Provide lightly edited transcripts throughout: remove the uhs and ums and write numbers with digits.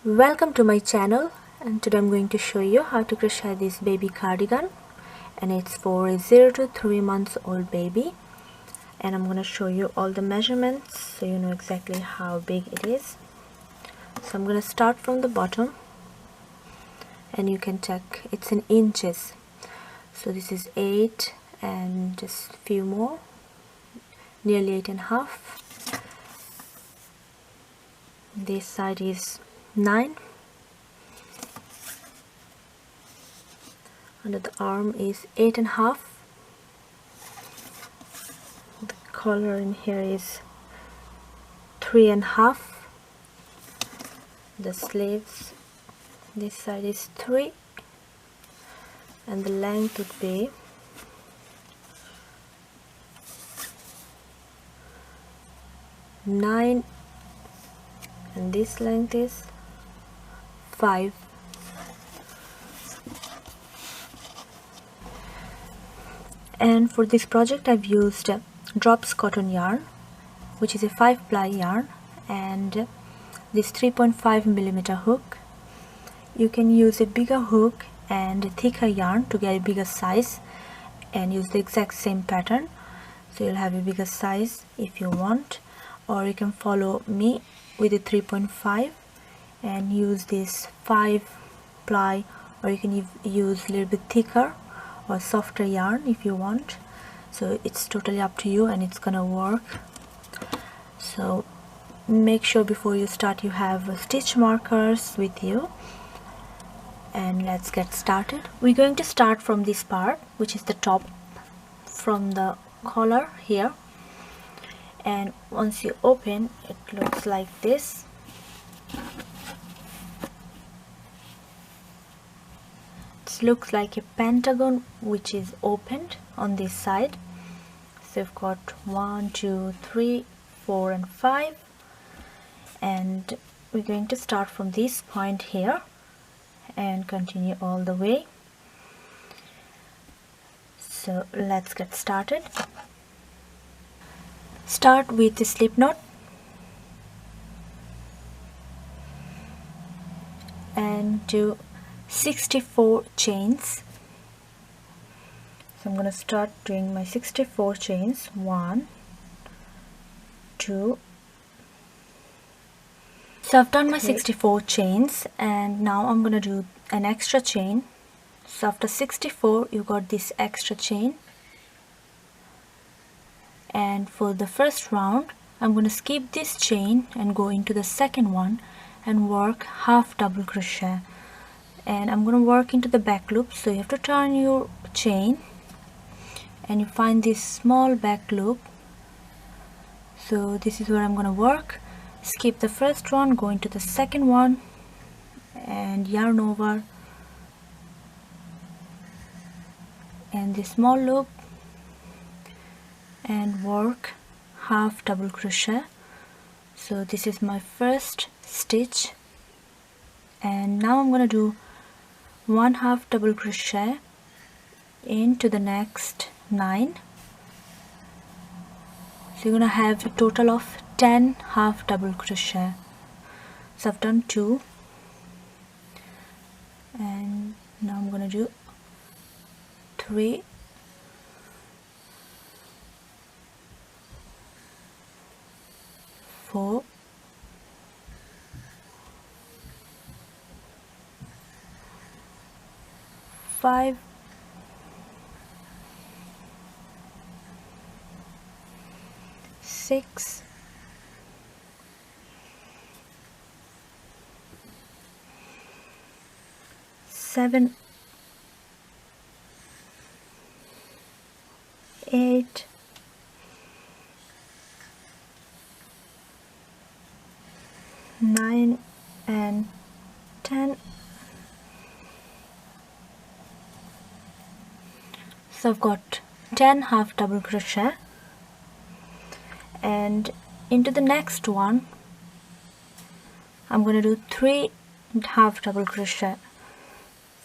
Welcome to my channel, and today I'm going to show you how to crochet this baby cardigan, and it's for a 0 to 3 months old baby. And I'm going to show you all the measurements so you know exactly how big it is. So I'm going to start from the bottom, and you can check it's in inches. So this is 8 and just a few more, nearly 8.5. This side is 9. Under the arm is 8.5. The collar in here is 3.5. The sleeves, this side is 3, and the length would be 9, and this length is 5. And for this project I've used DROPS cotton yarn, which is a 5-ply yarn, and this 3.5mm hook. You can use a bigger hook and a thicker yarn to get a bigger size and use the exact same pattern, so you'll have a bigger size if you want, or you can follow me with a 3.5 and use this 5-ply, or you can use a little bit thicker or softer yarn if you want. So it's totally up to you, and it's gonna work. So make sure before you start you have stitch markers with you, and let's get started. We're going to start from this part, which is the top, from the collar here, and once you open it looks like this. It looks like a pentagon which is opened on this side. So you've got 1, 2, 3, 4 and 5, and we're going to start from this point here and continue all the way. So let's get started. Start with the slip knot and do 64 chains. So I'm going to start doing my 64 chains. 1, 2. So I've done my 64 chains, and now I'm going to do an extra chain. So after 64 you got this extra chain, and for the first round I'm going to skip this chain and go into the second one and work half double crochet, and I'm going to work into the back loop. So you have to turn your chain and you find this small back loop. So this is where I'm going to work. Skip the first one, go into the second one and yarn over, and this small loop, and work half double crochet. So this is my first stitch, and now I'm going to do 1 half double crochet into the next 9. So you're going to have a total of 10 half double crochet. So I've done 2, and now I'm going to do 3, 4, 5, 6, 7, 8, 9 and 10. So I've got 10 half double crochet, and into the next one I'm going to do 3 half double crochet.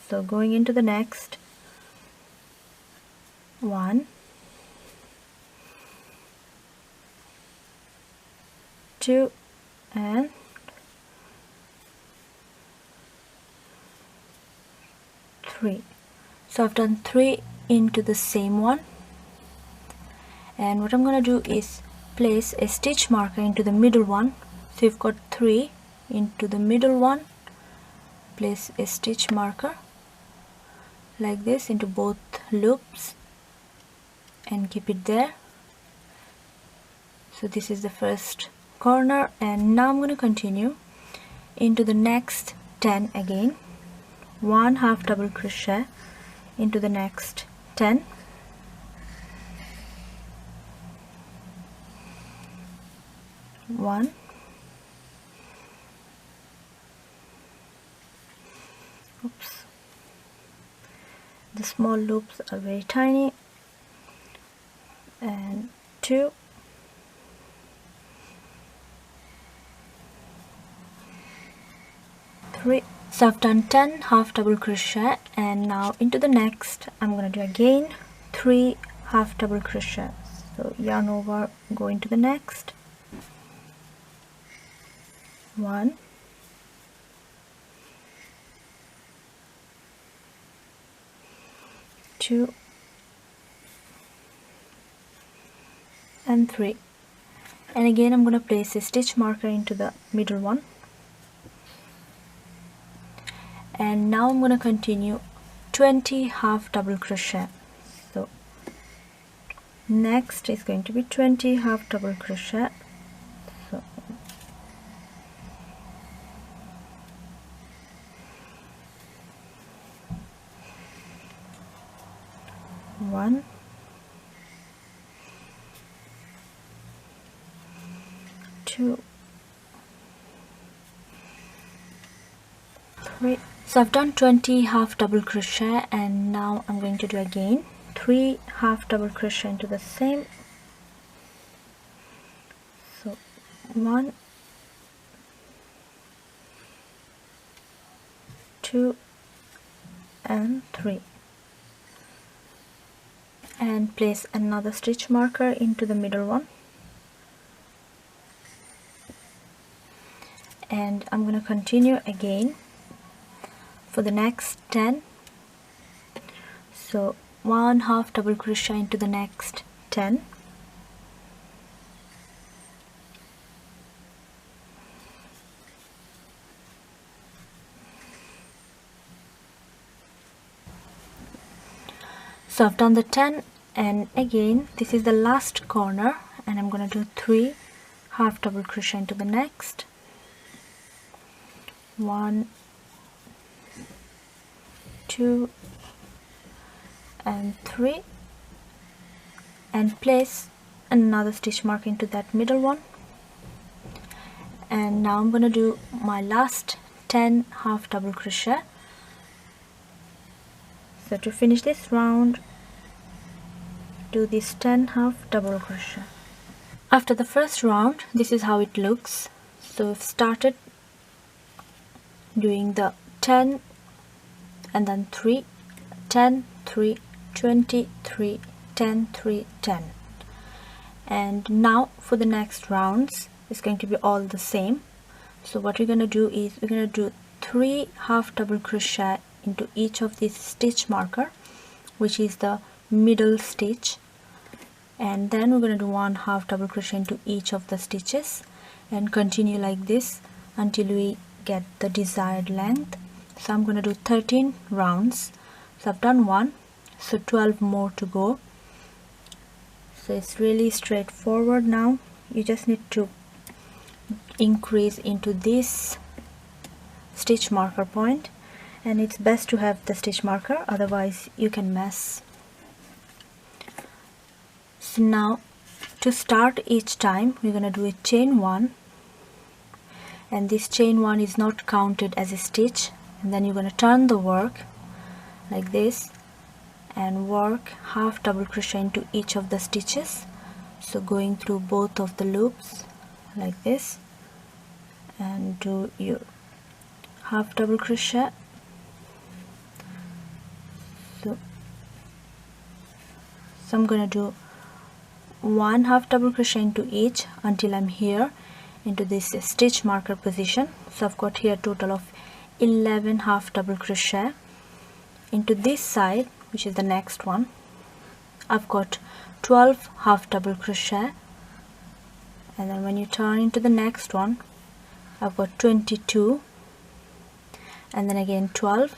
So going into the next 1, 2 and 3. So I've done 3 into the same one, and what I'm going to do is place a stitch marker into the middle one. So you've got 3 into the middle one, place a stitch marker like this into both loops and keep it there. So this is the first corner, and now I'm going to continue into the next 10 again. 1 half double crochet into the next 10, one, oops, the small loops are very tiny, and 2, 3. So I've done 10 half double crochet, and now into the next I'm going to do again 3 half double crochet. So yarn over, go into the next, 1, 2, and 3, and again I'm going to place a stitch marker into the middle one. And now I'm going to continue 20 half double crochet. So next is going to be 20 half double crochet. So 1, 2, 3. So I've done 20 half double crochet, and now I'm going to do again 3 half double crochet into the same. So 1, 2, and 3, and place another stitch marker into the middle one, and I'm going to continue again for the next 10. So 1 half double crochet into the next 10, so I've done the 10, and again this is the last corner, and I'm going to do 3 half double crochet into the next, 1, 2, and 3, and place another stitch mark into that middle one. And now I'm going to do my last 10 half double crochet. So to finish this round, do this 10 half double crochet. After the first round, this is how it looks. So we've started doing the 10 and then 3, 10, 3, 20, 3, 10, 3, 10. And now for the next rounds, it's going to be all the same. So what we're going to do is we're going to do 3 half double crochet into each of these stitch marker, which is the middle stitch, and then we're going to do 1 half double crochet into each of the stitches, and continue like this until we get the desired length. So I'm going to do 13 rounds. So I've done 1, so 12 more to go. So it's really straightforward now. You just need to increase into this stitch marker point, and it's best to have the stitch marker, otherwise you can mess. So now to start each time we're going to do a chain 1, and this chain 1 is not counted as a stitch, and then you're going to turn the work like this and work half double crochet into each of the stitches. So going through both of the loops like this, and do your half double crochet. So I'm going to do 1 half double crochet into each until I'm here into this stitch marker position. So I've got here a total of 11 half double crochet, into this side, which is the next one, I've got 12 half double crochet, and then when you turn into the next one, I've got 22, and then again 12,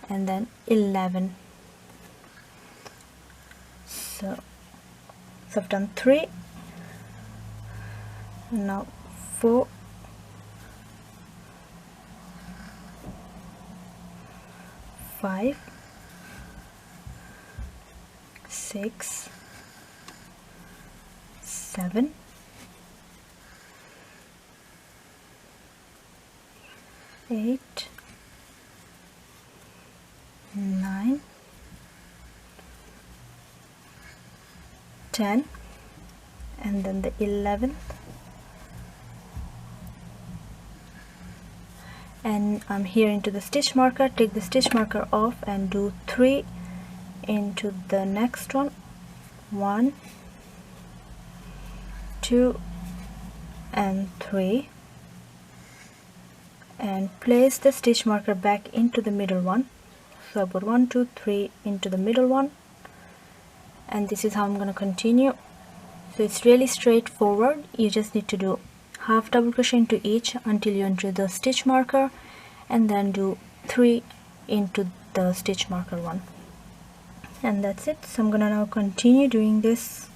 and then 11. So I've done 3, and now 4, 5, 6, 7, 8, 9, 10, and then the 11th, and I'm here into the stitch marker. Take the stitch marker off and do 3 into the next one, 1, 2, and 3, and place the stitch marker back into the middle one. So I put 1, 2, 3 into the middle one, and this is how I'm going to continue. So it's really straightforward. You just need to do half double crochet into each until you enter the stitch marker, and then do 3 into the stitch marker one, and that's it. So I'm gonna now continue doing this.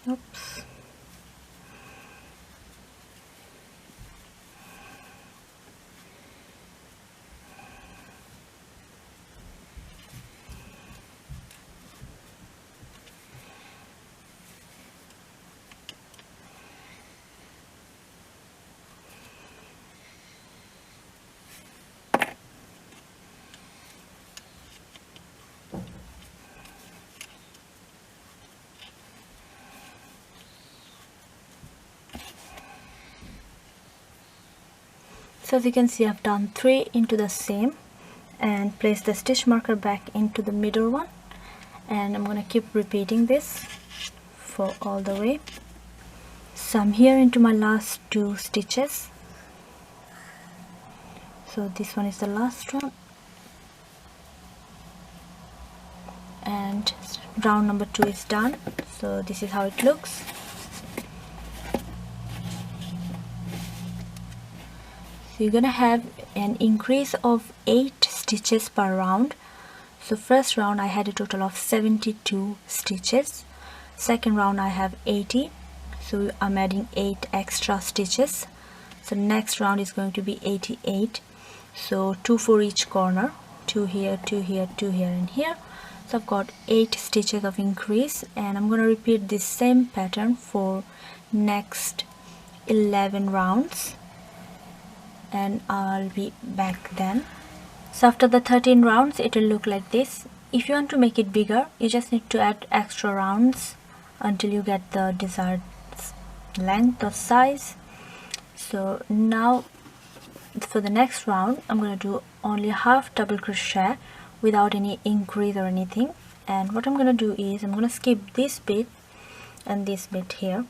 Oops. So as you can see, I've done 3 into the same and place the stitch marker back into the middle one, and I'm going to keep repeating this for all the way. So I'm here into my last 2 stitches. So this one is the last one, and round number 2 is done. So this is how it looks. So you're gonna have an increase of 8 stitches per round. So first round I had a total of 72 stitches. Second round I have 80. So I'm adding 8 extra stitches. So next round is going to be 88. So 2 for each corner. 2 here, 2 here, 2 here, and here. So I've got 8 stitches of increase, and I'm going to repeat this same pattern for next 11 rounds. And I'll be back then. So after the 13 rounds it will look like this. If you want to make it bigger, you just need to add extra rounds until you get the desired length or size. So now for the next round I'm going to do only half double crochet without any increase or anything. And what I'm going to do is I'm going to skip this bit and this bit here.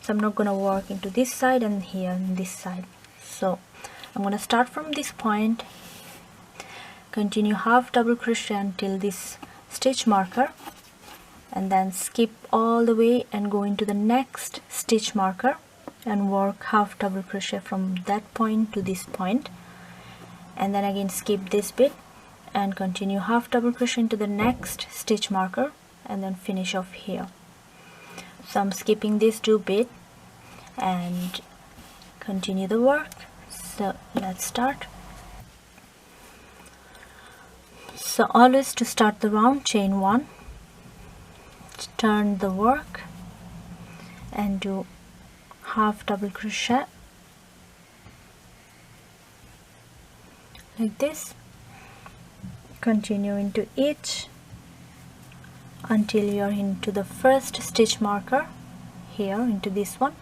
So I'm not going to work into this side and here and this side. So I'm going to start from this point, continue half double crochet until this stitch marker, and then skip all the way and go into the next stitch marker and work half double crochet from that point to this point, and then again skip this bit and continue half double crochet into the next stitch marker and then finish off here. So I'm skipping these 2 bits and continue the work. So let's start. So always to start the round, chain 1, turn the work and do half double crochet like this, continue into each until you're into the first stitch marker here, into this one.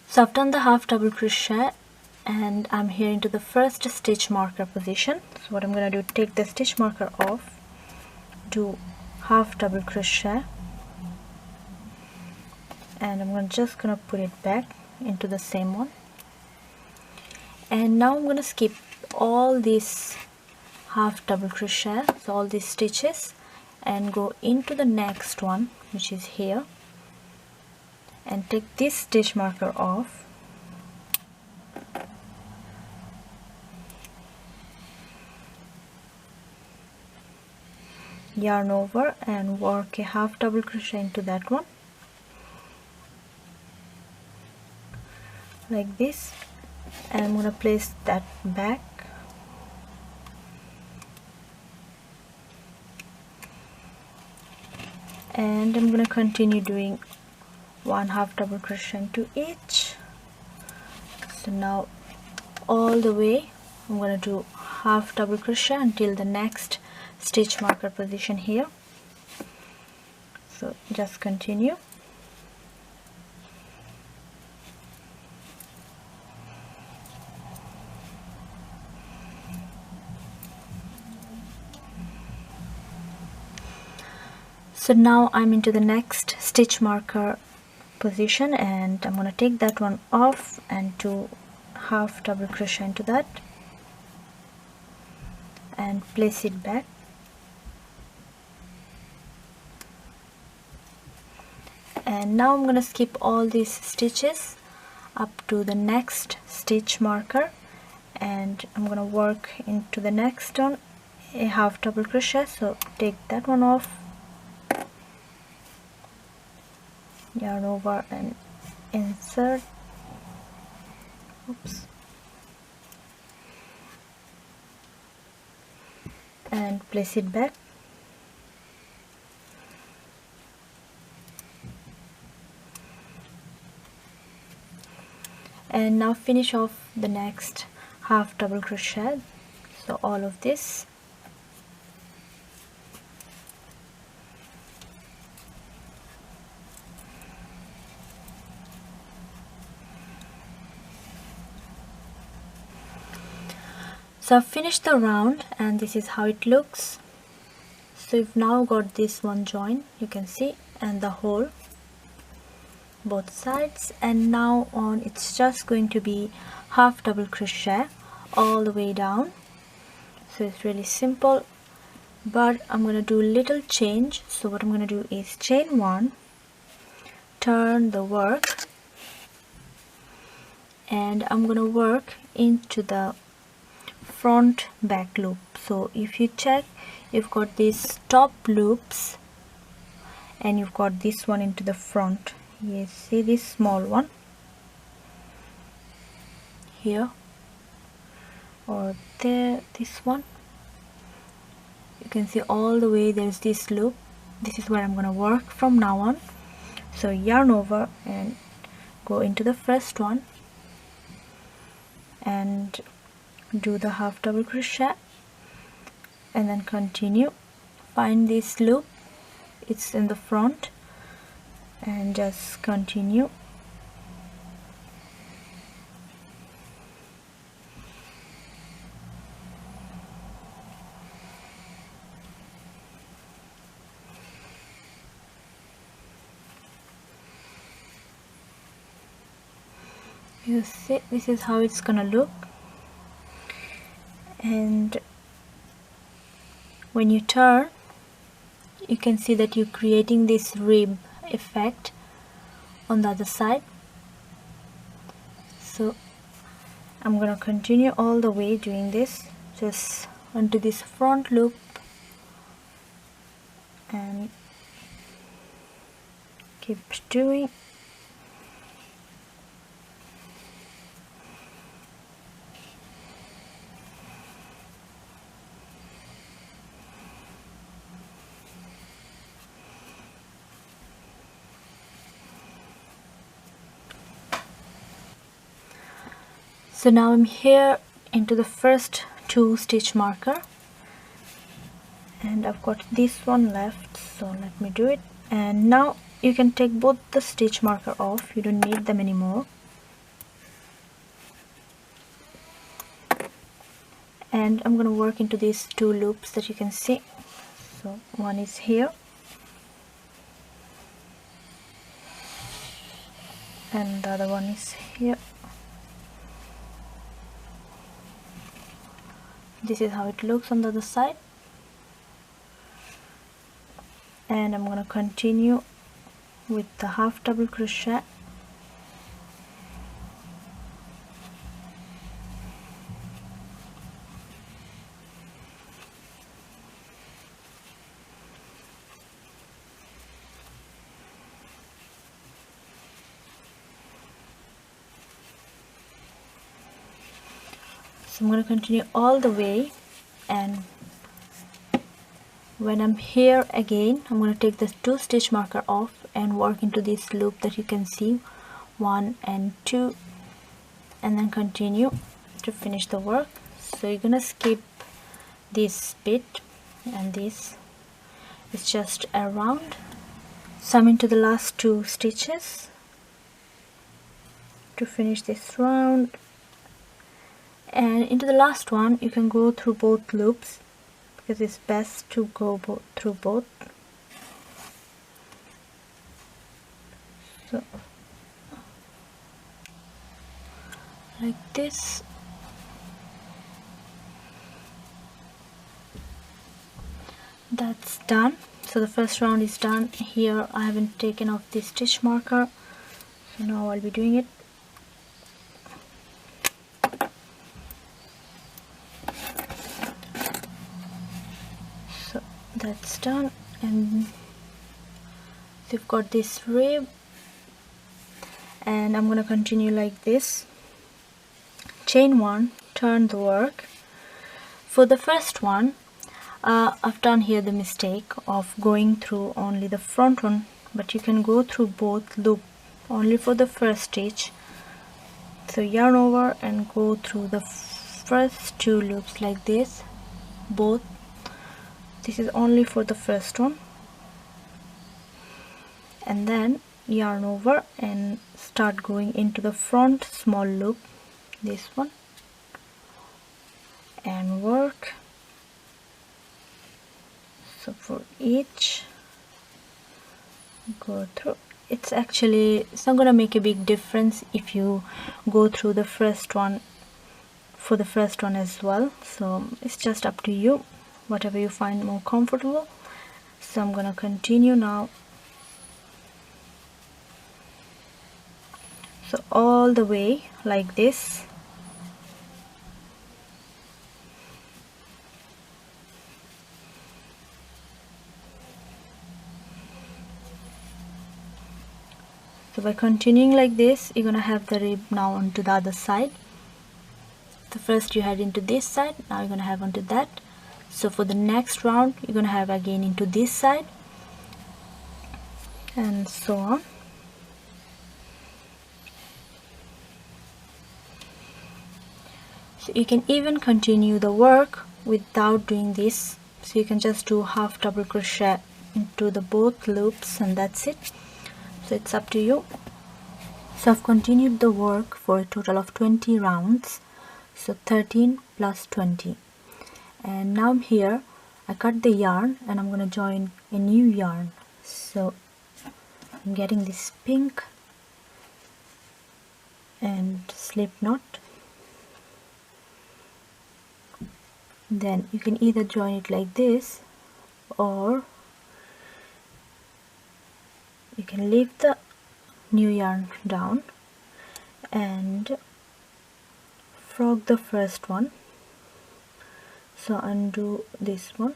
So I've done the half double crochet and I'm here into the first stitch marker position. So what I'm going to do, take the stitch marker off, do half double crochet, and I'm just going to put it back into the same one. And now I'm going to skip all these half double crochet, so all these stitches, and go into the next one, which is here, and take this stitch marker off, yarn over and work a half double crochet into that one like this, and I'm going to place that back, and I'm going to continue doing one half double crochet into each. So now all the way I'm going to do half double crochet until the next stitch marker position here. So just continue. So now I'm into the next stitch marker position, and I'm going to take that one off and do half double crochet into that and place it back, and now I'm going to skip all these stitches up to the next stitch marker, and I'm going to work into the next one a half double crochet. So take that one off, yarn over and insert, and place it back, and now finish off the next half double crochet. So all of this, so I've finished the round and this is how it looks. So you've now got this one join, you can see, and the hole both sides, and now on it's just going to be half double crochet all the way down. So it's really simple, but I'm going to do a little change. So what I'm going to do is chain one, turn the work, and I'm going to work into the front back loop. So if you check, you've got these top loops and you've got this one into the front. You see this small one here or there, this one, you can see all the way there's this loop. This is where I'm going to work from now on. So yarn over and go into the first one and do the half double crochet, and then continue, find this loop, it's in the front, and just continue. You see, this is how it's gonna look. And when you turn, you can see that you're creating this rib effect on the other side. So I'm gonna continue all the way doing this, just onto this front loop and keep doing. So now I'm here into the first 2 stitch marker, and I've got this one left, so let me do it. And now you can take both the stitch marker off, you don't need them anymore. And I'm going to work into these 2 loops that you can see. So one is here and the other one is here. This is how it looks on the other side, and I'm going to continue with the half double crochet. So I'm going to continue all the way, and when I'm here again, I'm going to take the 2 stitch marker off and work into this loop that you can see, 1 and 2, and then continue to finish the work. So you're going to skip this bit, and this is just a round. So I'm into the last 2 stitches to finish this round, and into the last one you can go through both loops because it's best to go through both. So like this. That's done. So the first round is done. Here I haven't taken off the stitch marker, so now I'll be doing it. So that's done, and you've got this rib, and I'm going to continue like this. Chain 1, turn the work. For the first one, I've done here the mistake of going through only the front one, but you can go through both loop only for the first stitch. So yarn over and go through the first 2 loops like this, both. This is only for the first one, and then yarn over and start going into the front small loop, this one, and work. So for each, go through. It's not gonna make a big difference if you go through the first one for the first one as well, so it's just up to you, whatever you find more comfortable. So I'm gonna continue now. So all the way like this. So by continuing like this, you're gonna have the rib now onto the other side. So first you had into this side, now you're gonna have onto that. So for the next round, you're gonna have again into this side, and so on. So you can even continue the work without doing this. So you can just do half double crochet into the both loops, and that's it. So it's up to you. So I've continued the work for a total of 20 rounds, so 13 plus 20. And now I'm here, I cut the yarn and I'm going to join a new yarn. So I'm getting this pink and slip knot. Then you can either join it like this, or you can leave the new yarn down and frog the first one. So undo this one,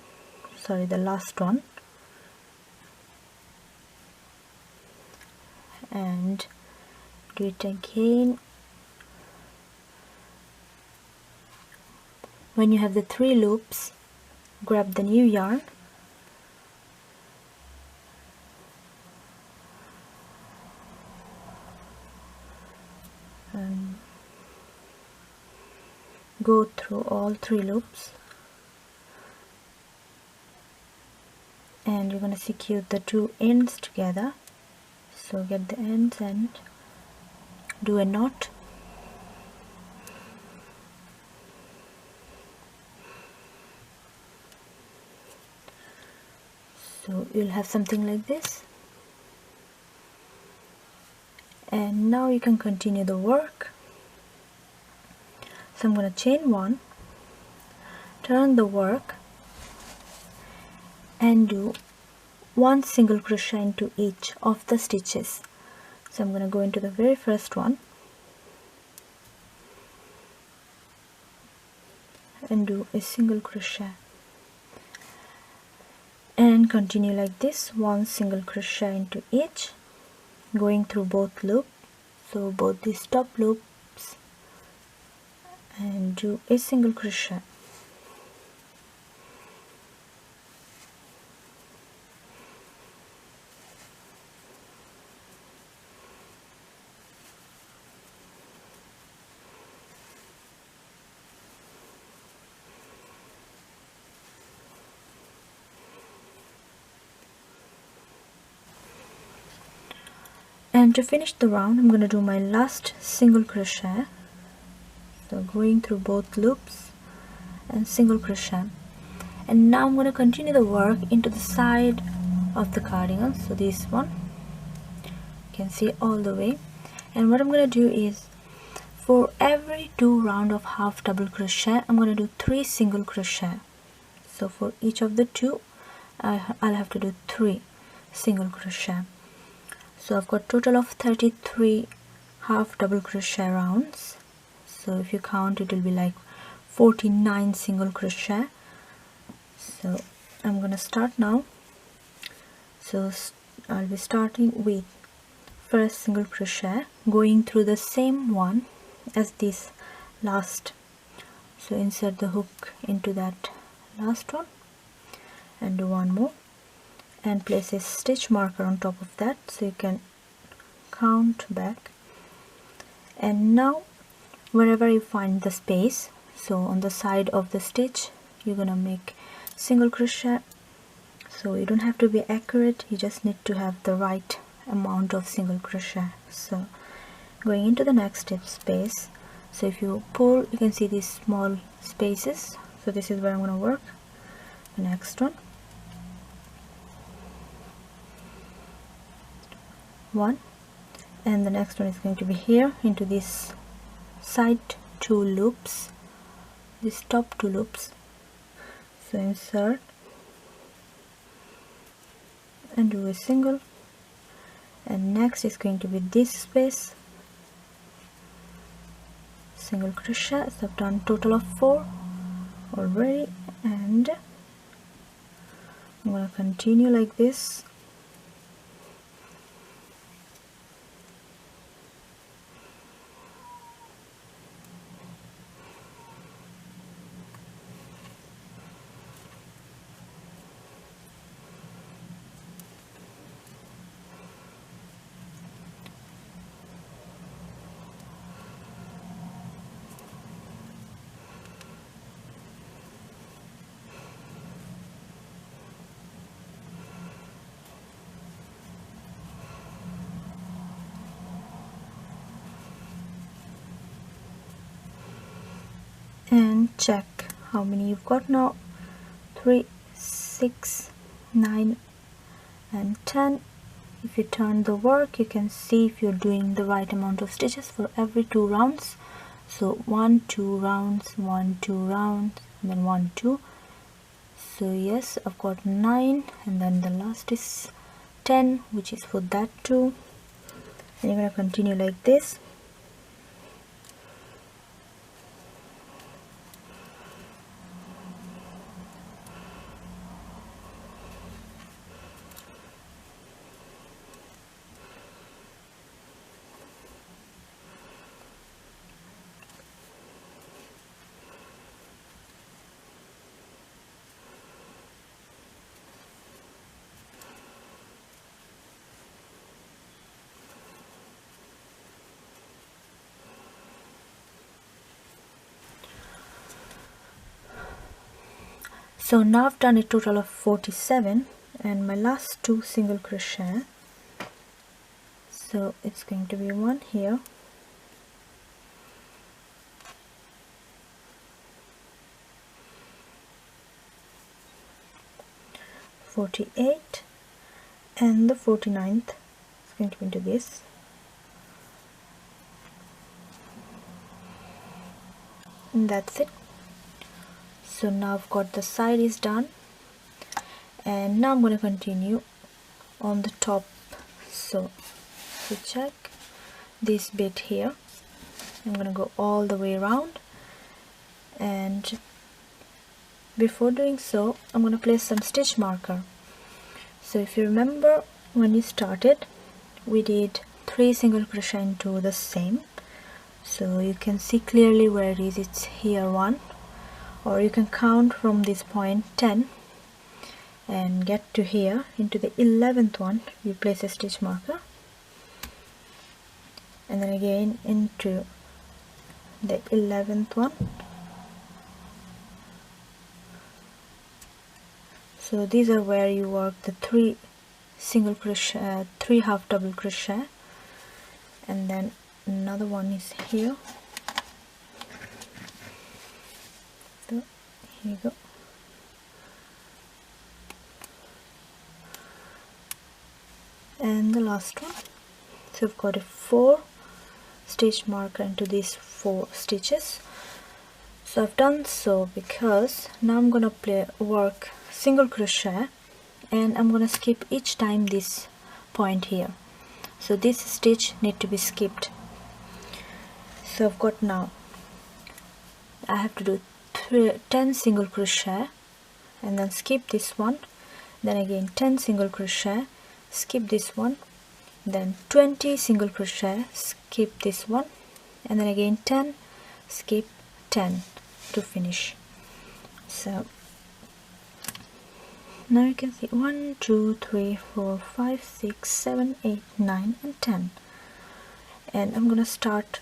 sorry, the last one, and do it again. When you have the 3 loops, grab the new yarn and go through all 3 loops, and you're going to secure the 2 ends together. So get the ends and do a knot. So you'll have something like this, and now you can continue the work. So I'm going to chain 1, turn the work and do 1 single crochet into each of the stitches. So I'm going to go into the very first one and do a single crochet and continue like this, 1 single crochet into each, going through both loops, so both these top loops, and do a single crochet. And to finish the round, I'm going to do my last single crochet, so going through both loops and single crochet. And now I'm going to continue the work into the side of the cardigan, so this one you can see all the way. And what I'm going to do is, for every 2 rounds of half double crochet, I'm going to do 3 single crochet. So for each of the 2, I'll have to do 3 single crochet. So I've got total of 33 half double crochet rounds. So if you count, it will be like 49 single crochet. So I'm gonna start now. So I'll be starting with first single crochet, going through the same one as this last. So insert the hook into that last one and do 1 more, and place a stitch marker on top of that so you can count back. And now wherever you find the space, so on the side of the stitch, you're gonna make single crochet. So you don't have to be accurate, you just need to have the right amount of single crochet. So going into the next stitch space, so if you pull, you can see these small spaces. So this is where I'm going to work. The next one, 1, and the next one is going to be here into this side 2 loops, this top 2 loops. So insert and do a single, and next is going to be this space, single crochet. So I've done total of 4 already, and I'm going to continue like this. And check how many you've got now. 3, 6, 9 and 10. If you turn the work, you can see if you're doing the right amount of stitches for every 2 rounds. So 1, 2 rounds, 1, 2 rounds, and then 1, 2. So yes, I've got 9, and then the last is 10, which is for that too. And you're going to continue like this. So now I've done a total of 47 and my last 2 single crochet, so it's going to be one here, (48) and the 49th is going to be into this, and that's it. So now I've got the side is done, and now I'm going to continue on the top. So if you check this bit here, I'm going to go all the way around, and before doing so I'm going to place some stitch marker. So if you remember, when you started we did 3 single crochet into the same, so you can see clearly where it is. It's here 1, or you can count from this point 10 and get to here. Into the 11th one you place a stitch marker, and then again into the 11th one. So these are where you work the 3 single crochet, 3 half double crochet, and then another one is here. So here you go. And the last one. So we've got a 4 stitch marker into these 4 stitches. So I've done so because now I'm gonna work single crochet, and I'm gonna skip each time this point here. So this stitch need to be skipped. So I've got, now I have to do 10 single crochet and then skip this one, then again 10 single crochet, skip this one, then 20 single crochet, skip this one, and then again 10, skip 10 to finish. So now you can see 1, 2, 3, 4, 5, 6, 7, 8, 9 and 10, and I'm gonna start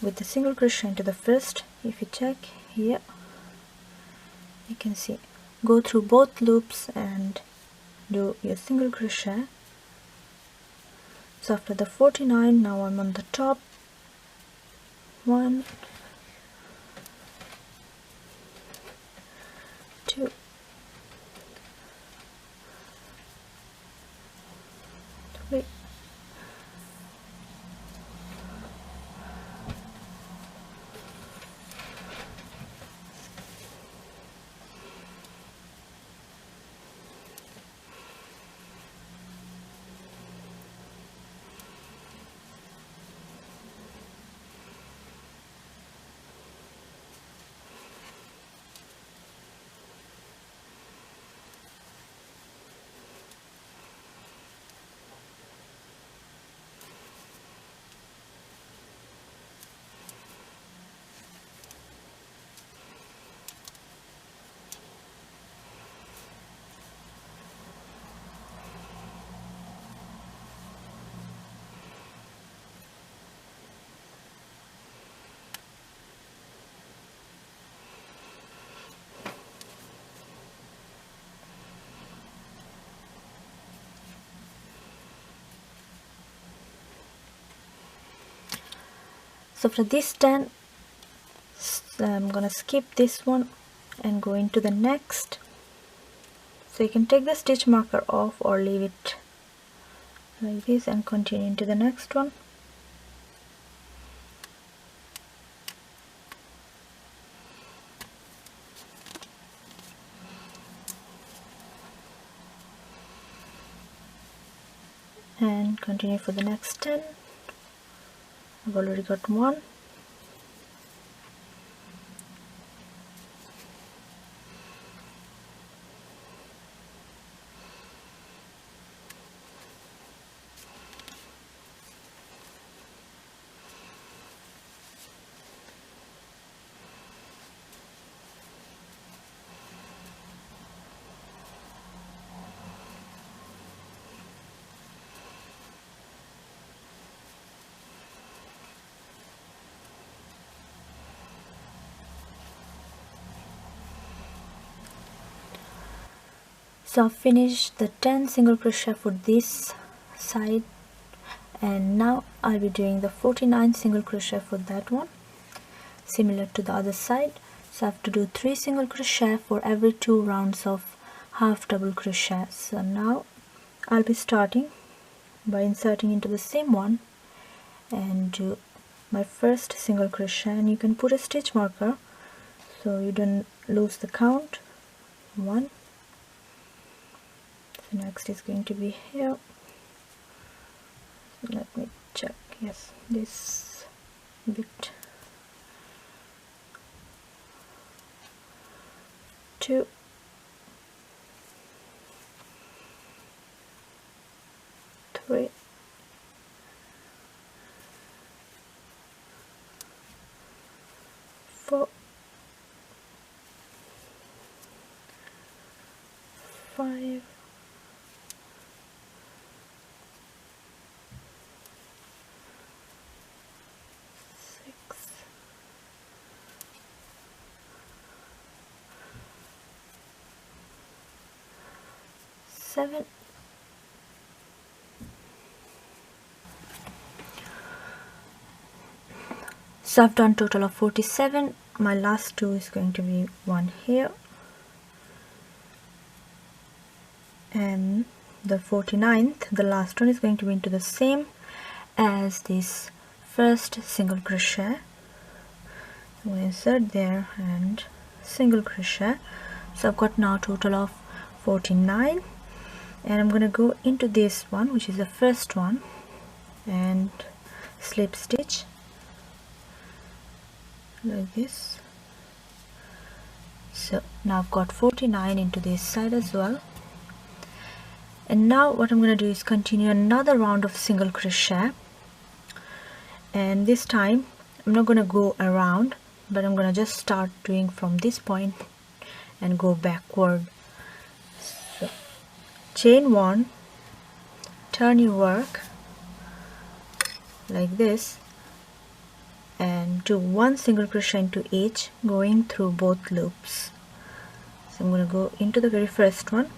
with the single crochet into the first. If you check here, you can see, go through both loops and do your single crochet. So after the 49, now I'm on the top 1, 2, 3, so for this 10, I'm gonna skip this one and go into the next. So you can take the stitch marker off or leave it like this and continue into the next one. And continue for the next 10. I've already got 1. So I've finished the 10 single crochet for this side, and now I'll be doing the 49 single crochet for that one, similar to the other side. So I have to do 3 single crochet for every 2 rounds of half double crochet. So now I'll be starting by inserting into the same one and do my first single crochet, and you can put a stitch marker so you don't lose the count. 1. So next is going to be here. So let me check. Yes, this bit. 2. 3. 4. 5. 6. 7. So I've done total of 47. My last 2 is going to be 1 here, and the 49th, the last one, is going to be into the same as this first single crochet. I'm going to insert there and single crochet. So I've got now a total of 49, and I'm going to go into this one, which is the first one, and slip stitch like this. So now I've got 49 into this side as well. And now what I'm going to do is continue another round of single crochet, and this time I'm not going to go around, but I'm going to just start doing from this point and go backward. So chain 1, turn your work like this, and do 1 single crochet into each, going through both loops. So I'm going to go into the very first one,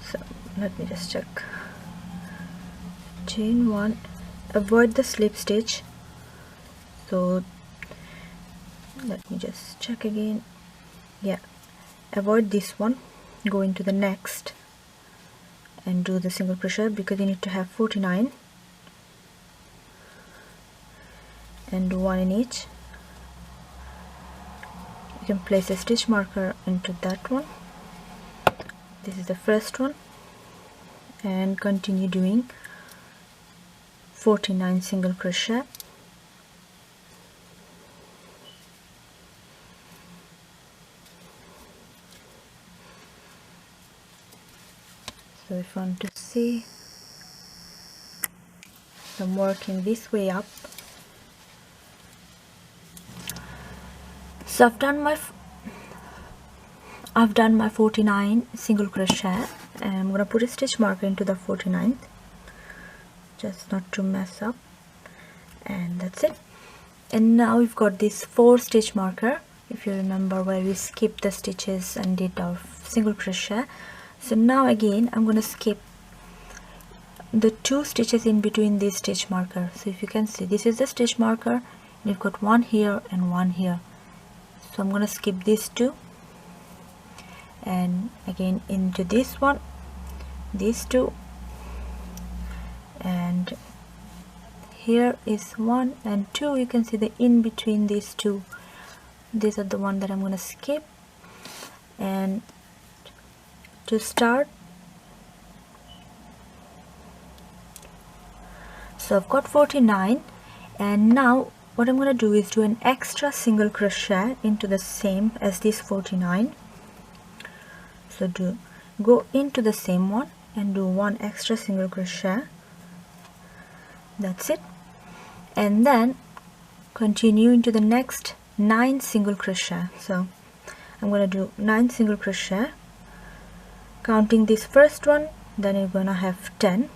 so let me just check. Chain 1, avoid the slip stitch. So let me just check again. Yeah, avoid this one, go into the next and do the single crochet, because you need to have 49 and 1 in each. You can place a stitch marker into that one. This is the first one, and continue doing 49 single crochet. So if you want to see, I'm working this way up. So I've done my 49 single crochet, and I'm going to put a stitch marker into the 49th, just not to mess up, and that's it. And now we've got this 4 stitch marker, if you remember, where we skipped the stitches and did our single crochet. So now again I'm going to skip the 2 stitches in between this stitch marker. So if you can see, this is the stitch marker, and you've got 1 here and 1 here. So I'm going to skip these 2, and again into this one, these 2, and here is 1 and 2. You can see the in between these 2. These are the one that I'm going to skip. And to start, so I've got 49, and now what I'm going to do is do an extra single crochet into the same as this 49. So go into the same one and do 1 extra single crochet. That's it. And then continue into the next 9 single crochet. So I'm going to do 9 single crochet, counting this first one, then you're going to have 10.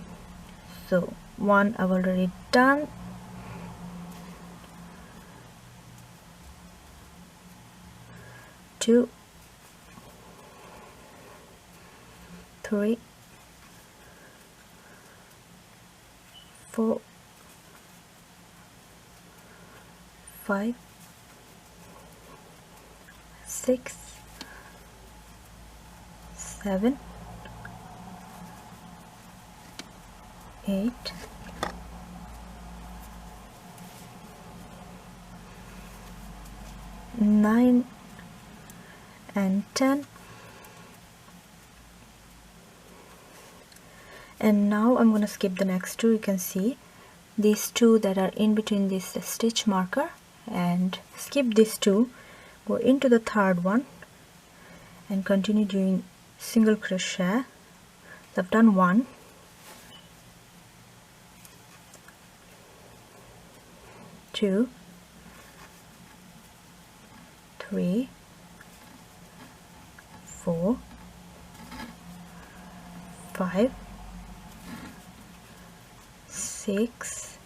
So 1 I've already done, 2, 3, 4, 5, 6, 7, 8, 9 and 10. And now I'm going to skip the next two. You can see these two that are in between this stitch marker, and skip these two, go into the third one and continue doing single crochet. So I've done 1, 2, 3, 4, 5, 6,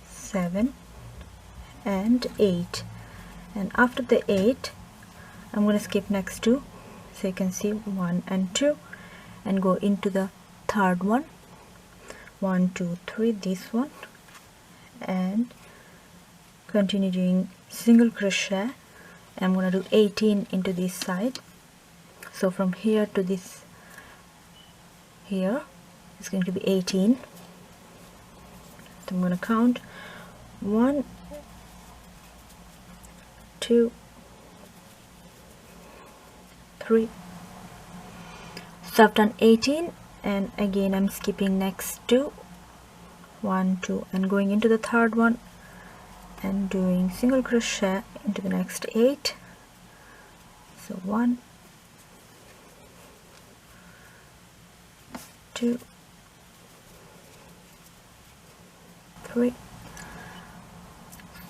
7 and 8. And after the 8 I'm going to skip next two, so you can see 1 and 2, and go into the third one, 1, 2, 3, this one, and continue doing single crochet. I'm going to do 18 into this side. So from here to this here is going to be 18. So I'm going to count 1, 2, 3. So I've done 18, and again I'm skipping next two, 1, 2, and going into the third one and doing single crochet into the next 8. So 1, 2, 3.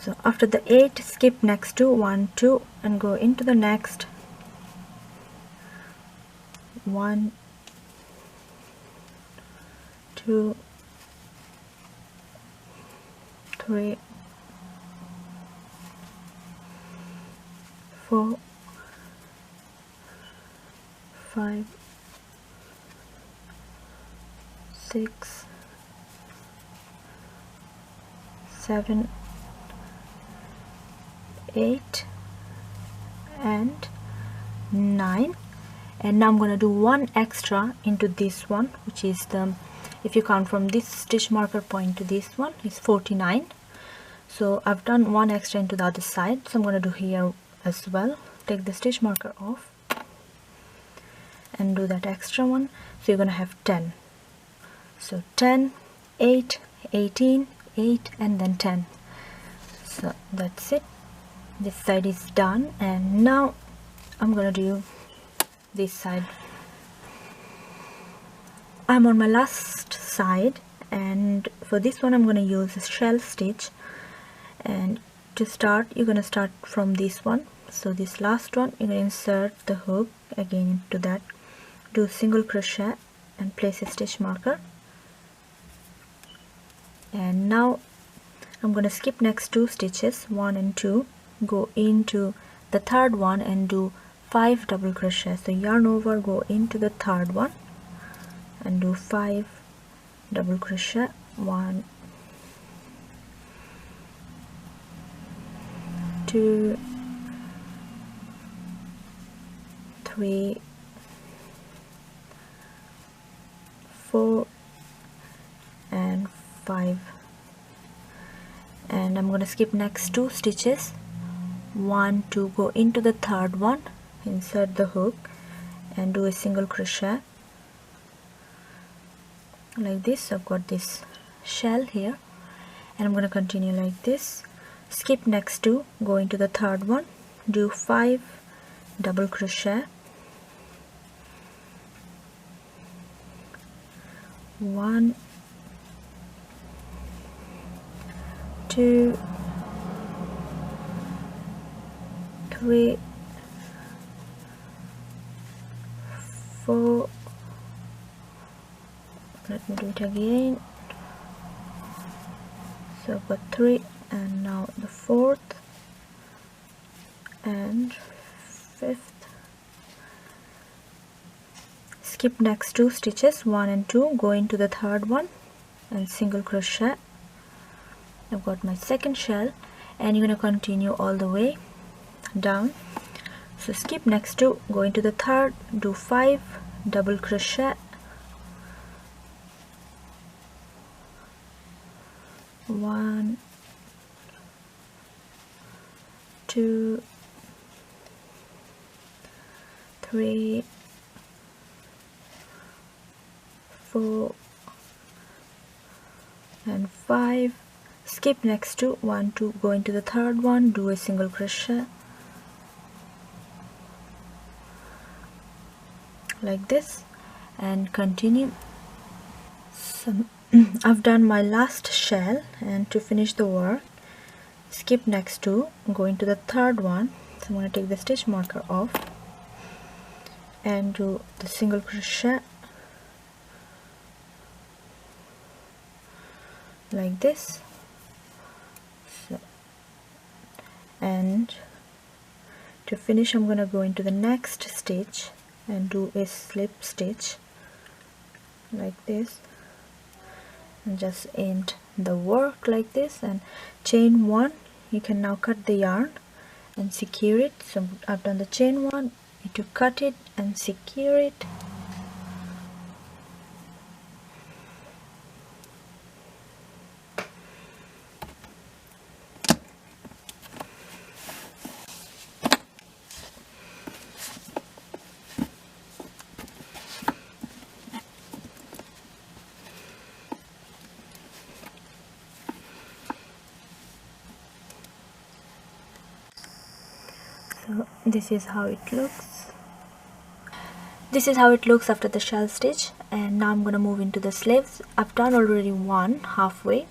So after the 8, skip next to 1, 2, and go into the next 1, 2, 3, 4, 5, 6, 7, 8 and 9. And now I'm going to do one extra into this one, which is the, if you count from this stitch marker point to this one, is 49. So I've done one extra into the other side, so I'm going to do here as well. Take the stitch marker off and do that extra one. So you're going to have 10. So 10, 8, 18, 8 and then 10. So that's it. This side is done, and now I'm going to do this side. I'm on my last side, and for this one I'm going to use a shell stitch. And to start, you're going to start from this one. So this last one, you're going to insert the hook again into that, do single crochet and place a stitch marker. And now I'm going to skip next two stitches, 1 and 2, go into the third one and do 5 double crochet. So yarn over, go into the third one and do 5 double crochet. 1, 2, 3, 4 and 5. And I'm going to skip next two stitches, 1, 2, go into the third one, insert the hook and do a single crochet like this. So I've got this shell here, and I'm going to continue like this. Skip next two, go into the third one, do 5 double crochet, 1, 2, 3, 4, let me do it again. So I've got 3, and now the fourth, and 5th. Skip next 2 stitches, 1 and 2, go into the 3rd one and single crochet. I've got my 2nd shell, and you're going to continue all the way down. So skip next 2, go into the 3rd, do 5 double crochet, 1, 2, 3, 4 and 5. Skip next 2, 1, 2, go into the 3rd one, do a single crochet like this and continue. So I've done my last shell, and to finish the work, skip next 2, go into the 3rd one. So I'm going to take the stitch marker off and do the single crochet like this. So, and to finish, I'm going to go into the next stitch and do a slip stitch like this, and just end the work like this, and chain 1. You can now cut the yarn and secure it. So I've done the chain 1, need to cut it and secure it. So this is how it looks. This is how it looks after the shell stitch, and now I'm going to move into the sleeves. I've done already one halfway,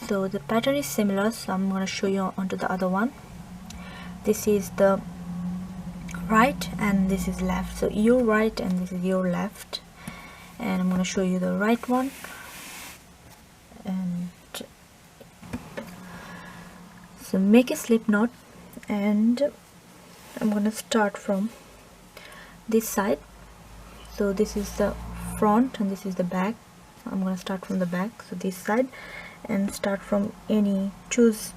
so the pattern is similar, so I'm going to show you onto the other one. This is the right and this is left, so your right and this is your left, and I'm going to show you the right one. And so make a slip knot, and I'm going to start from this side. So this is the front and this is the back. I'm going to start from the back, so this side, and start from choose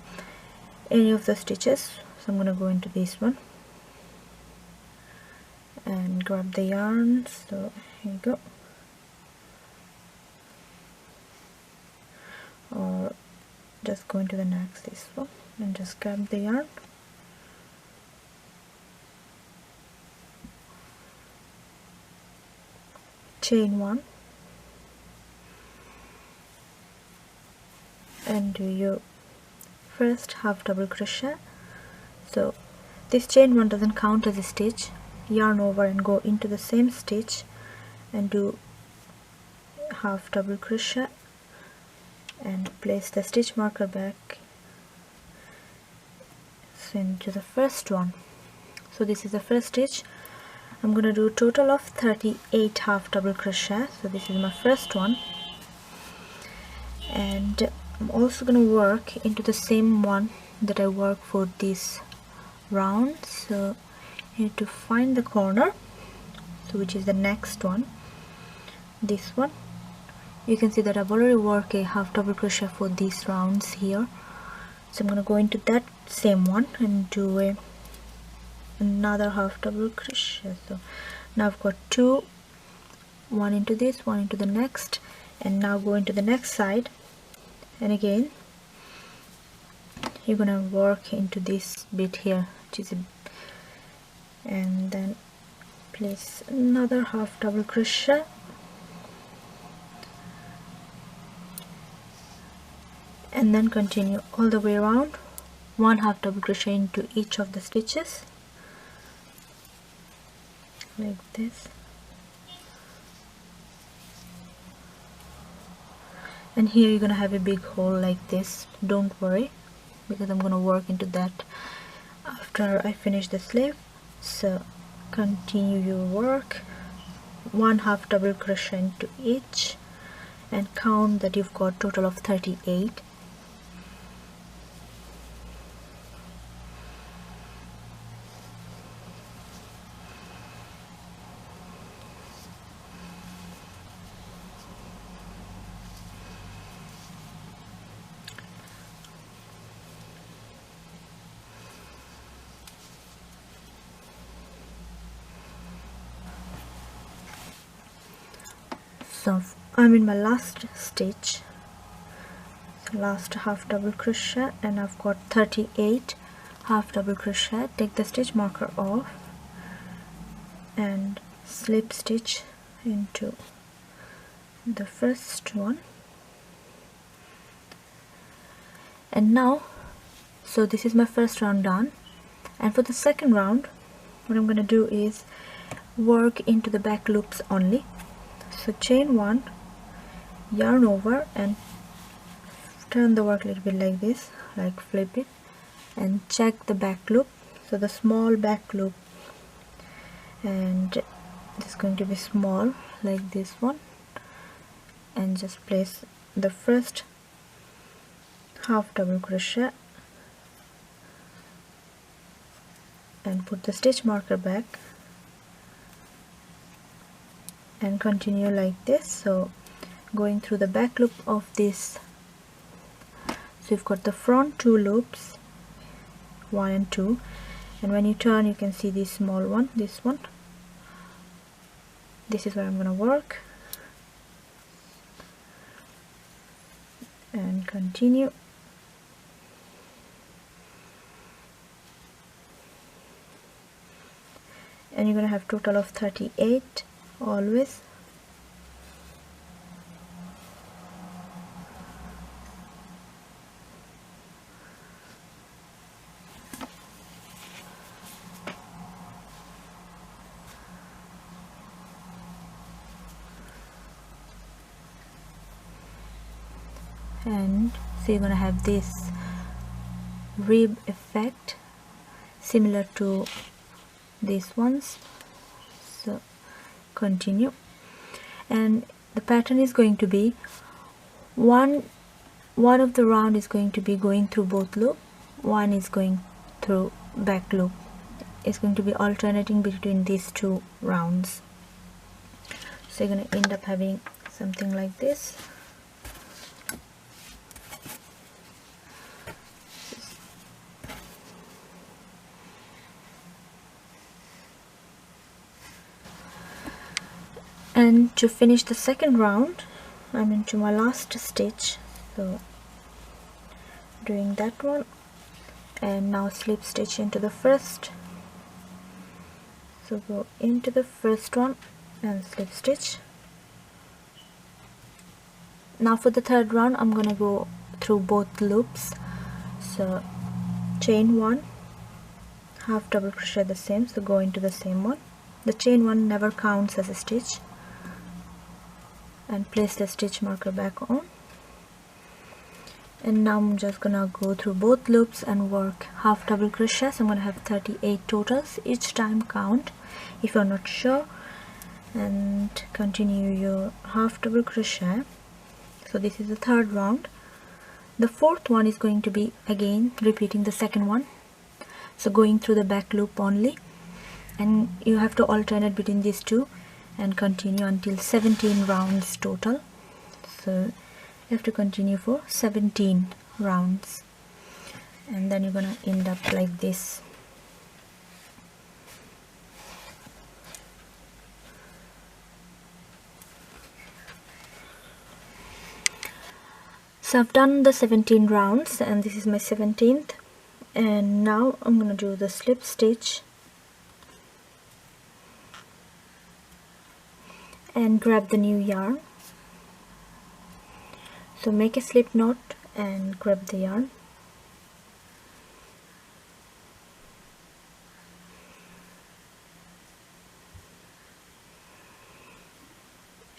any of the stitches. So I'm going to go into this one and grab the yarn. So here you go, or just go into the next, this one, and just grab the yarn. Chain 1 and do your first half double crochet. So this chain 1 doesn't count as a stitch. Yarn over and go into the same stitch and do half double crochet and place the stitch marker back into the first one. So this is the first stitch. I'm going to do a total of 38 half double crochet. So this is my first one, and I'm also going to work into the same one that I work for this round. So you need to find the corner, so which is the next one, this one. You can see that I've already worked a half double crochet for these rounds here, so I'm going to go into that same one and do another half double crochet. So now I've got two, one into this, one into the next, and now go into the next side, and again you're gonna work into this bit here, which is and then place another half double crochet, and then continue all the way around, one half double crochet into each of the stitches like this. And here you're gonna have a big hole like this. Don't worry, because I'm gonna work into that after I finish the sleeve. So continue your work, one half double crochet into each, and count that you've got total of 38. So I'm in my last stitch, so last half double crochet, and I've got 38 half double crochet. Take the stitch marker off and slip stitch into the first one. And now, so this is my first round done, and for the second round what I'm going to do is work into the back loops only. So chain 1, yarn over and turn the work a little bit like this, like flip it, and check the back loop, so the small back loop, and it's going to be small like this one, and just place the first half double crochet and put the stitch marker back and continue like this. So going through the back loop of this, so you've got the front 2 loops, 1 and 2, and when you turn you can see this small one, this one. This is where I'm going to work and continue. And you're going to have total of 38 always. And so you're going to have this rib effect similar to these ones. So continue, and the pattern is going to be one of the round is going to be going through both loop, one is going through back loop. It's going to be alternating between these 2 rounds. So you're going to end up having something like this. And to finish the second round, I'm into my last stitch, so doing that one, and now slip stitch into the first. So go into the first one and slip stitch. Now for the third round I'm gonna go through both loops. So chain 1, half double crochet the same, so go into the same one. The chain 1 never counts as a stitch, and place the stitch marker back on. And now I'm just gonna go through both loops and work half double crochet. So I'm gonna have 38 totals. Each time count if you're not sure, and continue your half double crochet. So this is the third round. The fourth one is going to be again repeating the second one, so going through the back loop only, and you have to alternate between these 2 and continue until 17 rounds total. So you have to continue for 17 rounds, and then you're gonna end up like this. So I've done the 17 rounds, and this is my 17th, and now I'm gonna do the slip stitch and grab the new yarn. So make a slip knot and grab the yarn,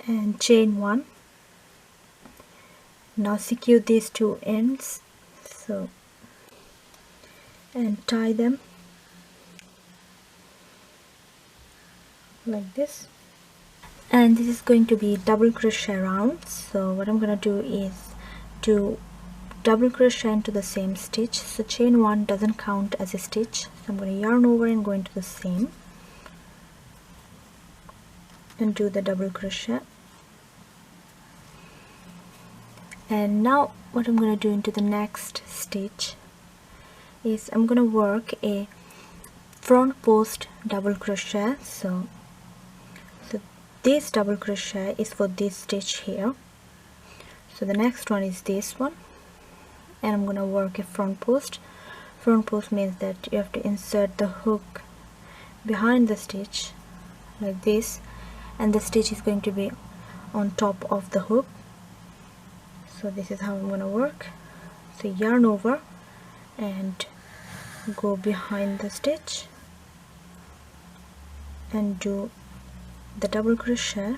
and chain 1. Now secure these 2 ends, so, and tie them like this. And this is going to be double crochet round. So what I'm going to do is to double crochet into the same stitch. So chain 1 doesn't count as a stitch, so I'm going to yarn over and go into the same and do the double crochet. And now what I'm going to do into the next stitch is I'm going to work a front post double crochet. So this double crochet is for this stitch here. So the next one is this one, and I'm gonna work a front post. Front post means that you have to insert the hook behind the stitch like this, and the stitch is going to be on top of the hook. So this is how I'm gonna work. So yarn over and go behind the stitch and do the double crochet.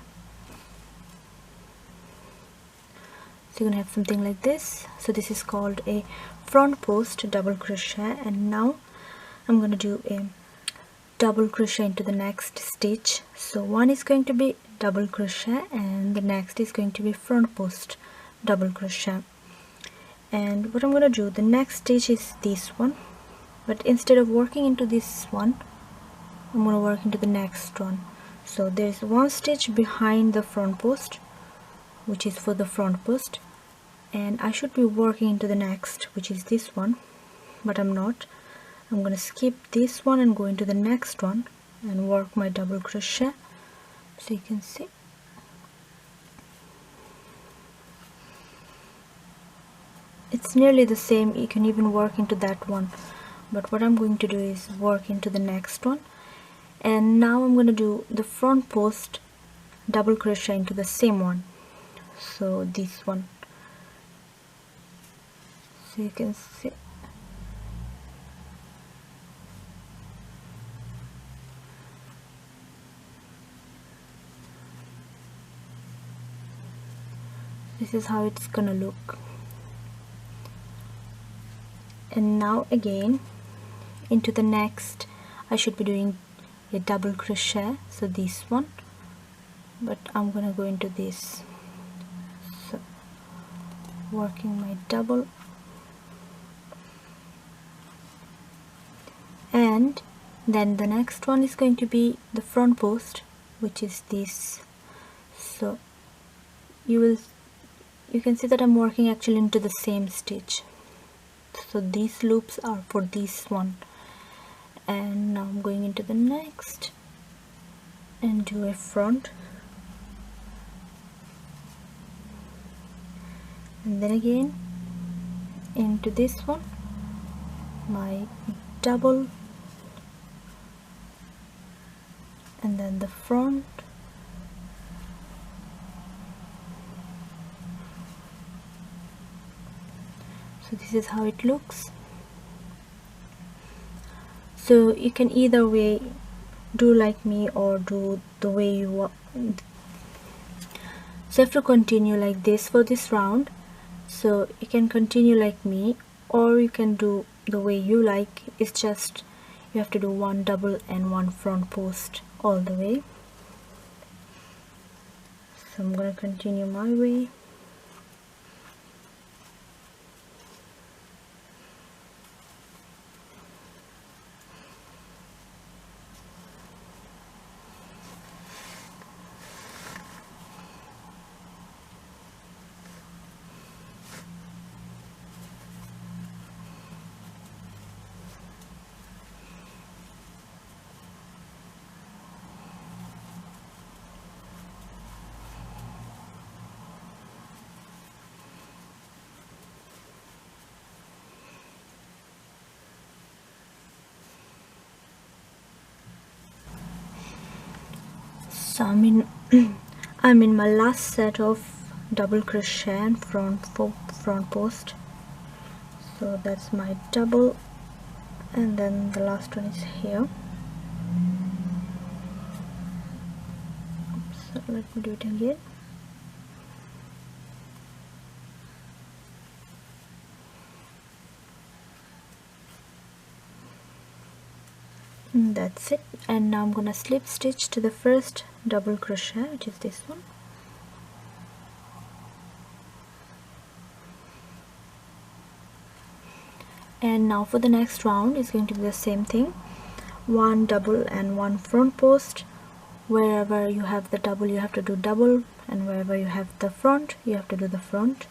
So you're gonna have something like this. So this is called a front post double crochet, and now I'm gonna do a double crochet into the next stitch. So one is going to be double crochet and the next is going to be front post double crochet. And what I'm gonna do, the next stitch is this one, but instead of working into this one, I'm gonna work into the next one. So there's one stitch behind the front post, which is for the front post, and I should be working into the next, which is this one, but I'm not. I'm gonna skip this one and go into the next one and work my double crochet. So you can see it's nearly the same. You can even work into that one, but what I'm going to do is work into the next one. And now I'm going to do the front post double crochet into the same one, so this one. So you can see this is how it's gonna look. And now again into the next, I should be doing a double crochet, so this one, but I'm gonna go into this. So working my double, and then the next one is going to be the front post, which is this. So you can see that I'm working actually into the same stitch. So these loops are for this one, and now I'm going into the next and do a front, and then again into this one, my double, and then the front, so this is how it looks. So you can either way do like me or do the way you want. So you have to continue like this for this round. So you can continue like me, or you can do the way you like. It's just you have to do one double and one front post all the way. So I'm gonna continue my way. So I'm in my last set of double crochet and front post. So that's my double, and then the last one is here. Oops, so let me do it again. And that's it. And now I'm gonna slip stitch to the first double crochet, which is this one. And now for the next round is going to be the same thing, one double and one front post. Wherever you have the double, you have to do double, and wherever you have the front, you have to do the front.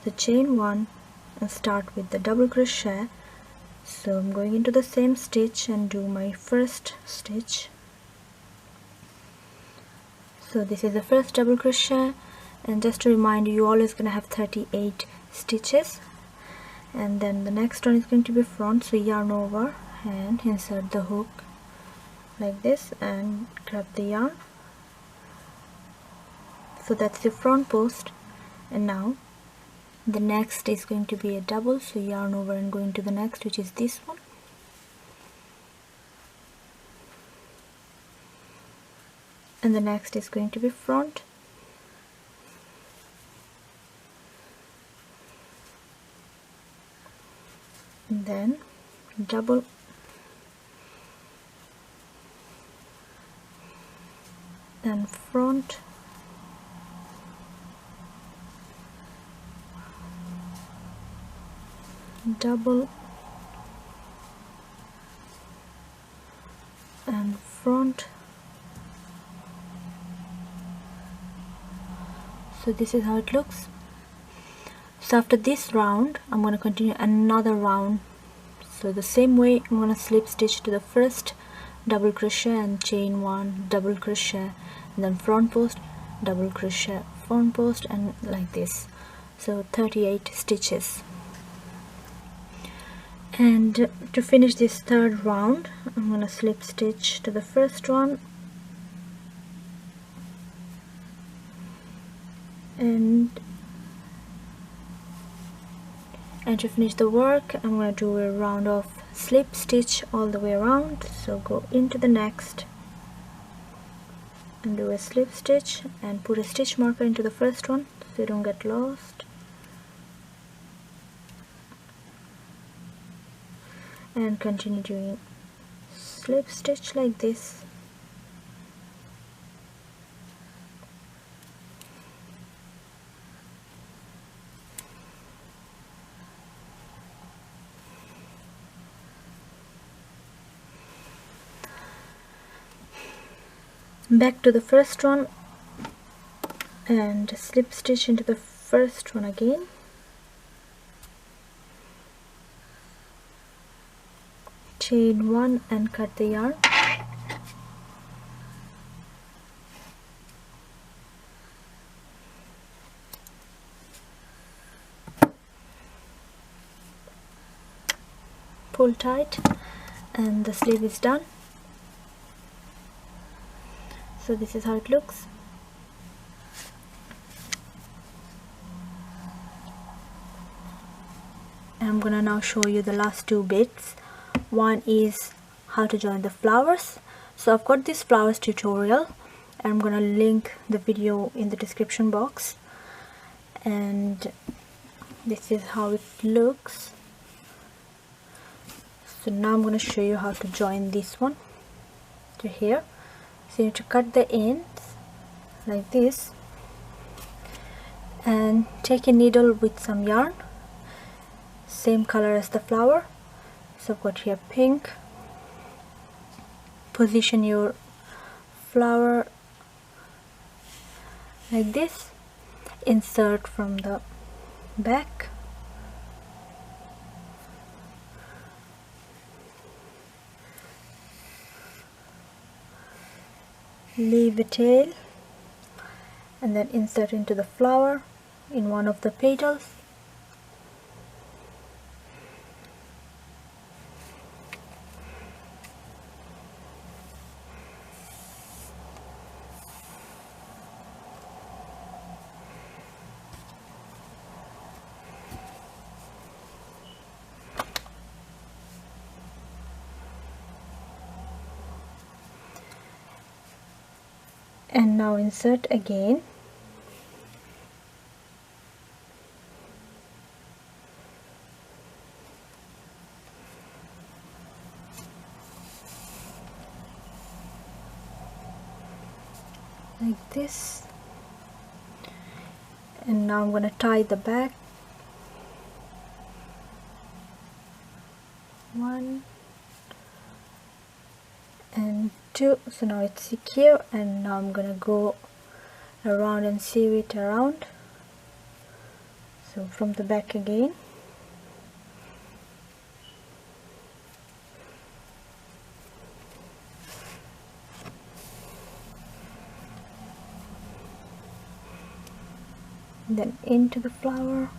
So chain one and start with the double crochet. So I'm going into the same stitch and do my first stitch. So this is the first double crochet, and just to remind you, you're always going to have 38 stitches. And then the next one is going to be front, so yarn over and insert the hook like this and grab the yarn. So that's the front post. And now the next is going to be a double, so yarn over and go into the next, which is this one. And the next is going to be front. And then double, and front, double, and front. So this is how it looks. So after this round, I'm going to continue another round. So the same way, I'm going to slip stitch to the first double crochet and chain one, double crochet, and then front post, double crochet, front post, and like this. So 38 stitches. And to finish this third round, I'm going to slip stitch to the first one, and to finish the work, I'm going to do a round of slip stitch all the way around. So go into the next and do a slip stitch and put a stitch marker into the first one so you don't get lost, and continue doing slip stitch like this. Back to the first one and slip stitch into the first one again, chain one and cut the yarn, pull tight, and the sleeve is done. So this is how it looks. And I'm gonna now show you the last two bits. One is how to join the flowers. So I've got this flowers tutorial, and I'm gonna link the video in the description box. And this is how it looks. So now I'm gonna show you how to join this one to here. So you have to cut the ends like this and take a needle with some yarn, same color as the flower. So I've got here pink. Position your flower like this, insert from the back, leave a tail, and then insert into the flower in one of the petals. And now insert again, like this, and now I'm going to tie the back. 1 and 2. So now it's secure, and now I'm gonna go around and sew it around. So from the back again, then into the flower,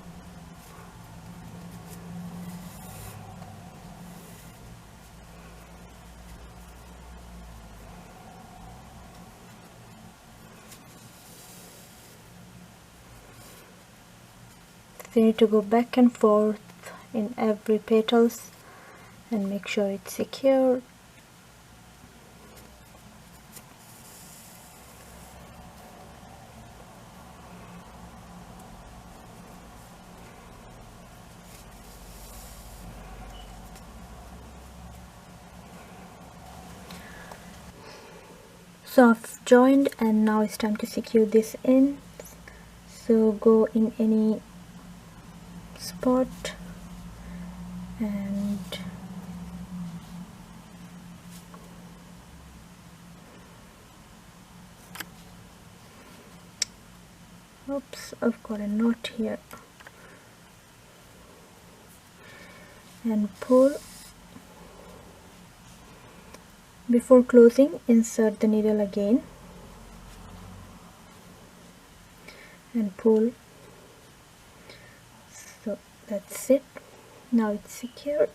so you need to go back and forth in every petals and make sure it's secure. So I've joined, and now it's time to secure this in. So go in any spot and oops, I've got a knot here, and pull. Before closing, insert the needle again and pull. So that's it. Now it's secure.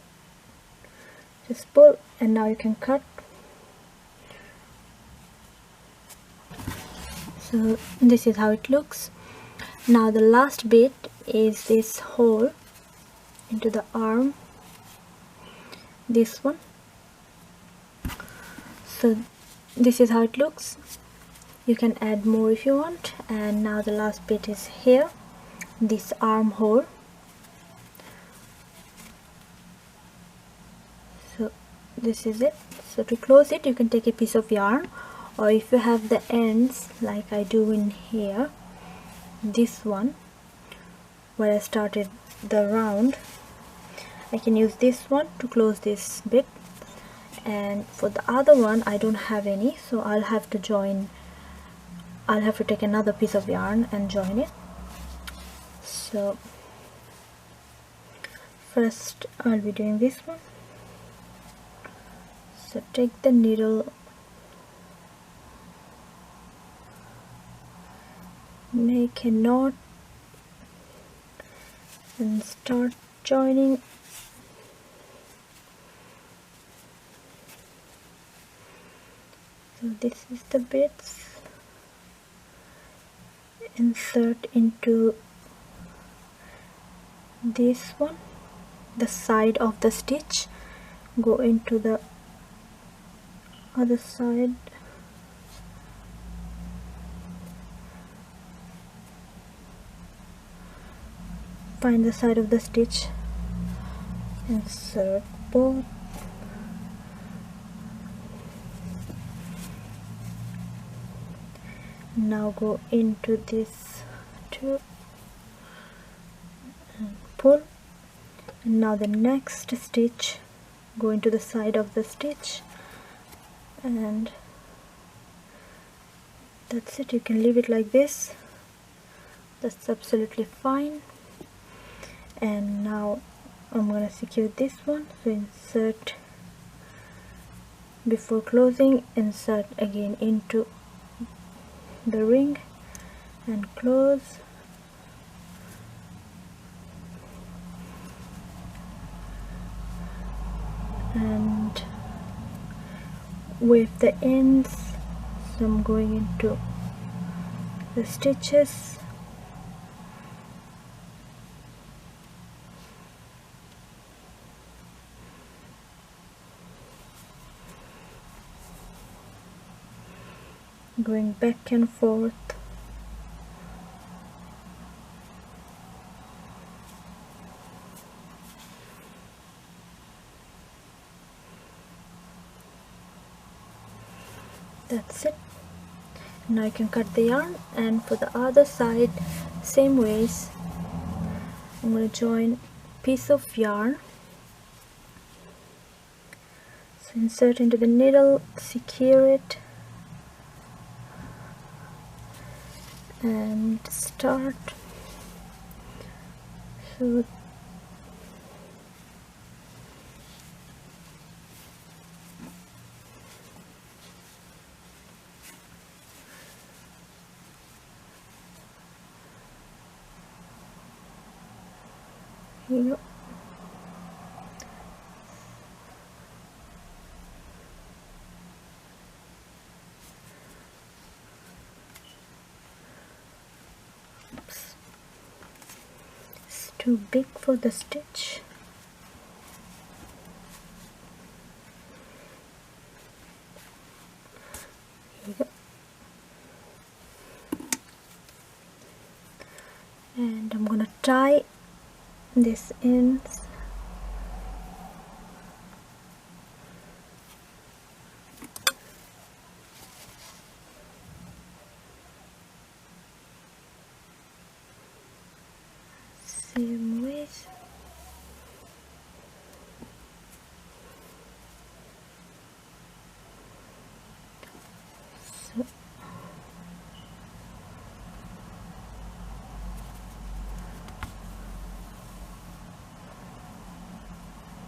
Just pull, and now you can cut. So this is how it looks. Now the last bit is this hole into the arm, this one. So this is how it looks. You can add more if you want. And now the last bit is here, this armhole. So this is it. So to close it, you can take a piece of yarn, or if you have the ends like I do in here, this one where I started the round, I can use this one to close this bit. And for the other one, I don't have any, so I'll have to take another piece of yarn and join it. So first I'll be doing this one. So take the needle, make a knot and start joining. So this is the bits. Insert into this one, the side of the stitch, go into the other side, find the side of the stitch, insert both, now go into this two and pull, and now the next stitch, go into the side of the stitch, and that's it. You can leave it like this, that's absolutely fine. And now I'm going to secure this one. So insert, before closing, insert again into the ring and close. And with the ends, so I'm going into the stitches, going back and forth. That's it. Now you can cut the yarn, and for the other side, same ways, I'm going to join piece of yarn. So insert into the needle, secure it, and start. So Here you go. Oops. It's too big for the stitch. Here you go. And I'm gonna tie this in. Same ways. So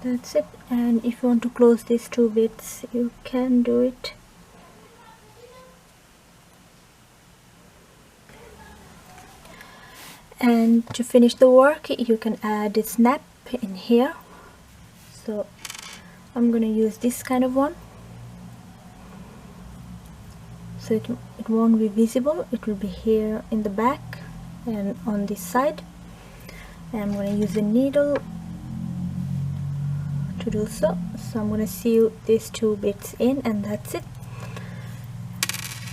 that's it. And if you want to close these two bits, you can do it. And to finish the work, you can add a snap in here. So I'm gonna use this kind of one, so it won't be visible. It will be here in the back and on this side. And I'm gonna use a needle to do so. So I'm gonna sew these two bits in, and that's it.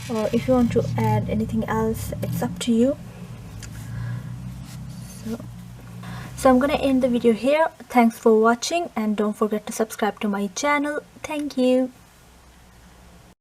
Or if you want to add anything else, it's up to you. So I'm gonna end the video here. Thanks for watching, and don't forget to subscribe to my channel. Thank you.